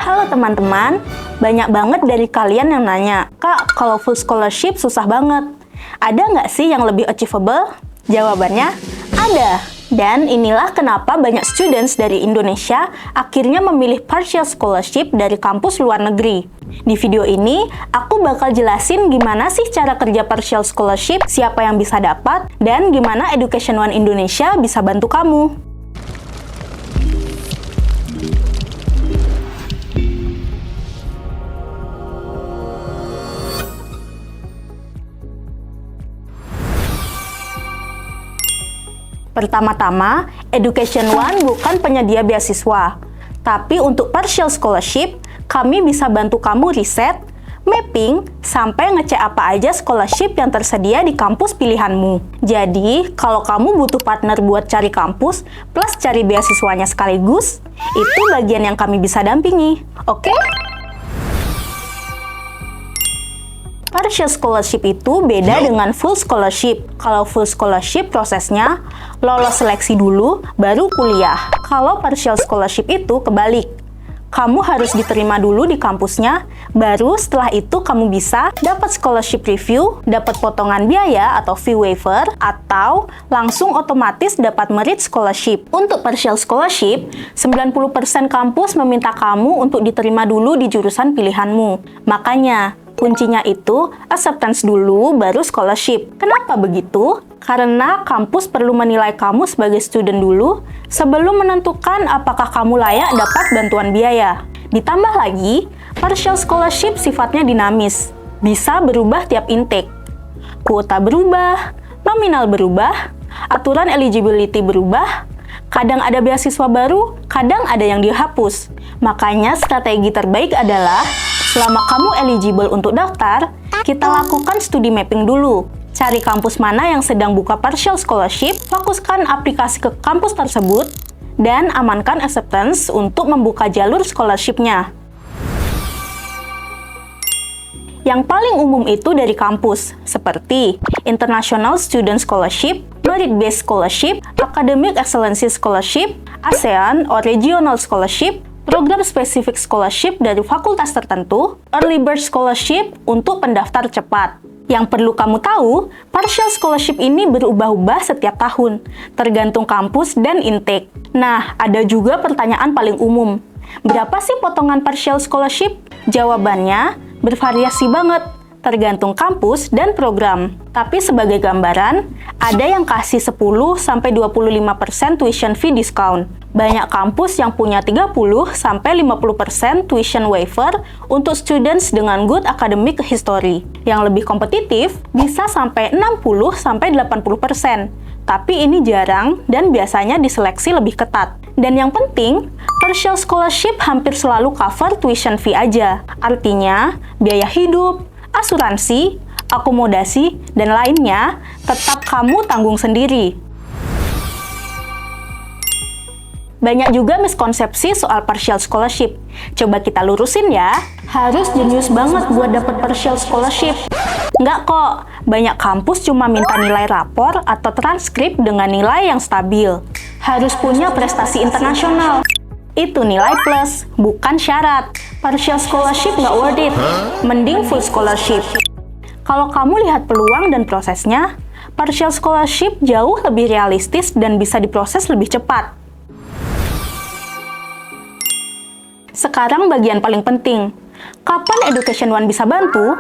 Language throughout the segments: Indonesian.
Halo teman-teman, banyak banget dari kalian yang nanya, Kak, kalau full scholarship susah banget. Ada nggak sih yang lebih achievable? Jawabannya, ada. Dan inilah kenapa banyak students dari Indonesia akhirnya memilih partial scholarship dari kampus luar negeri. Di video ini, aku bakal jelasin gimana sih cara kerja partial scholarship, siapa yang bisa dapat, dan gimana Education One Indonesia bisa bantu kamu. Pertama-tama, Education One bukan penyedia beasiswa. Tapi untuk partial scholarship, kami bisa bantu kamu riset, mapping, sampai ngecek apa aja scholarship yang tersedia di kampus pilihanmu. Jadi, kalau kamu butuh partner buat cari kampus, plus cari beasiswanya sekaligus, itu bagian yang kami bisa dampingi. Oke? Partial scholarship itu beda dengan full scholarship. Kalau full scholarship prosesnya lolos seleksi dulu, baru kuliah. Kalau partial scholarship itu kebalik. Kamu harus diterima dulu di kampusnya, baru setelah itu kamu bisa dapat scholarship review, dapat potongan biaya atau fee waiver, atau langsung otomatis dapat merit scholarship. Untuk partial scholarship, 90% kampus meminta kamu untuk diterima dulu di jurusan pilihanmu. Makanya, kuncinya itu acceptance dulu, baru scholarship. Kenapa begitu? Karena kampus perlu menilai kamu sebagai student dulu sebelum menentukan apakah kamu layak dapat bantuan biaya. Ditambah lagi, partial scholarship sifatnya dinamis, bisa berubah tiap intake. Kuota berubah, nominal berubah, aturan eligibility berubah, kadang ada beasiswa baru, kadang ada yang dihapus. Makanya strategi terbaik adalah selama kamu eligible untuk daftar, kita lakukan studi mapping dulu. Cari kampus mana yang sedang buka partial scholarship, fokuskan aplikasi ke kampus tersebut, dan amankan acceptance untuk membuka jalur scholarship-nya. Yang paling umum itu dari kampus, seperti International Student Scholarship, Merit-Based Scholarship, Academic Excellency Scholarship, ASEAN or Regional Scholarship, program spesifik scholarship dari fakultas tertentu, early bird scholarship untuk pendaftar cepat. Yang perlu kamu tahu, partial scholarship ini berubah-ubah setiap tahun, tergantung kampus dan intake. Nah, ada juga pertanyaan paling umum. Berapa sih potongan partial scholarship? Jawabannya bervariasi banget, tergantung kampus dan program. Tapi sebagai gambaran, ada yang kasih 10-25% tuition fee discount. Banyak kampus yang punya 30-50% tuition waiver untuk students dengan good academic history. Yang lebih kompetitif bisa sampai 60-80%. Tapi ini jarang dan biasanya diseleksi lebih ketat. Dan yang penting, partial scholarship hampir selalu cover tuition fee aja. Artinya, biaya hidup, asuransi, akomodasi, dan lainnya tetap kamu tanggung sendiri. Banyak juga miskonsepsi soal partial scholarship. Coba kita lurusin ya. Harus jenius banget buat dapat partial scholarship. Nggak kok, banyak kampus cuma minta nilai rapor atau transkrip dengan nilai yang stabil. Harus punya prestasi internasional. Itu nilai plus, bukan syarat. Partial scholarship nggak worth it. Mending full scholarship. Kalau kamu lihat peluang dan prosesnya, partial scholarship jauh lebih realistis dan bisa diproses lebih cepat. Sekarang bagian paling penting. Kapan Education One bisa bantu?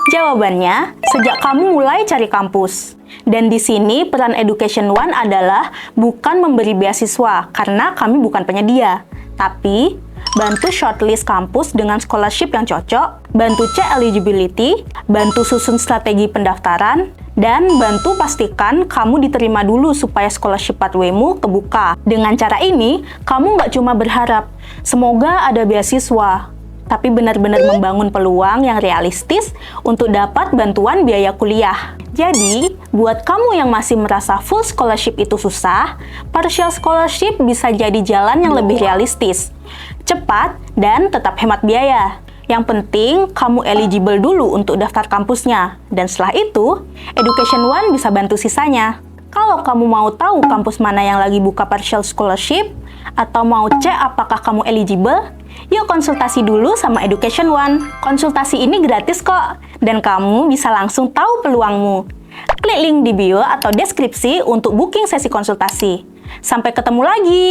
Jawabannya, sejak kamu mulai cari kampus. Dan di sini peran Education One adalah bukan memberi beasiswa, karena kami bukan penyedia. Tapi, bantu shortlist kampus dengan scholarship yang cocok, bantu cek eligibility, bantu susun strategi pendaftaran, dan bantu pastikan kamu diterima dulu supaya scholarship pathway-mu kebuka. Dengan cara ini, kamu nggak cuma berharap, semoga ada beasiswa, tapi benar-benar membangun peluang yang realistis untuk dapat bantuan biaya kuliah. Jadi, buat kamu yang masih merasa full scholarship itu susah, partial scholarship bisa jadi jalan yang lebih realistis, cepat, dan tetap hemat biaya. Yang penting, kamu eligible dulu untuk daftar kampusnya. Dan setelah itu, Education One bisa bantu sisanya. Kalau kamu mau tahu kampus mana yang lagi buka partial scholarship, atau mau cek apakah kamu eligible, Yuk konsultasi dulu sama Education One. Konsultasi ini gratis kok, dan kamu bisa langsung tahu peluangmu. Klik link di bio atau deskripsi untuk booking sesi konsultasi. Sampai ketemu lagi!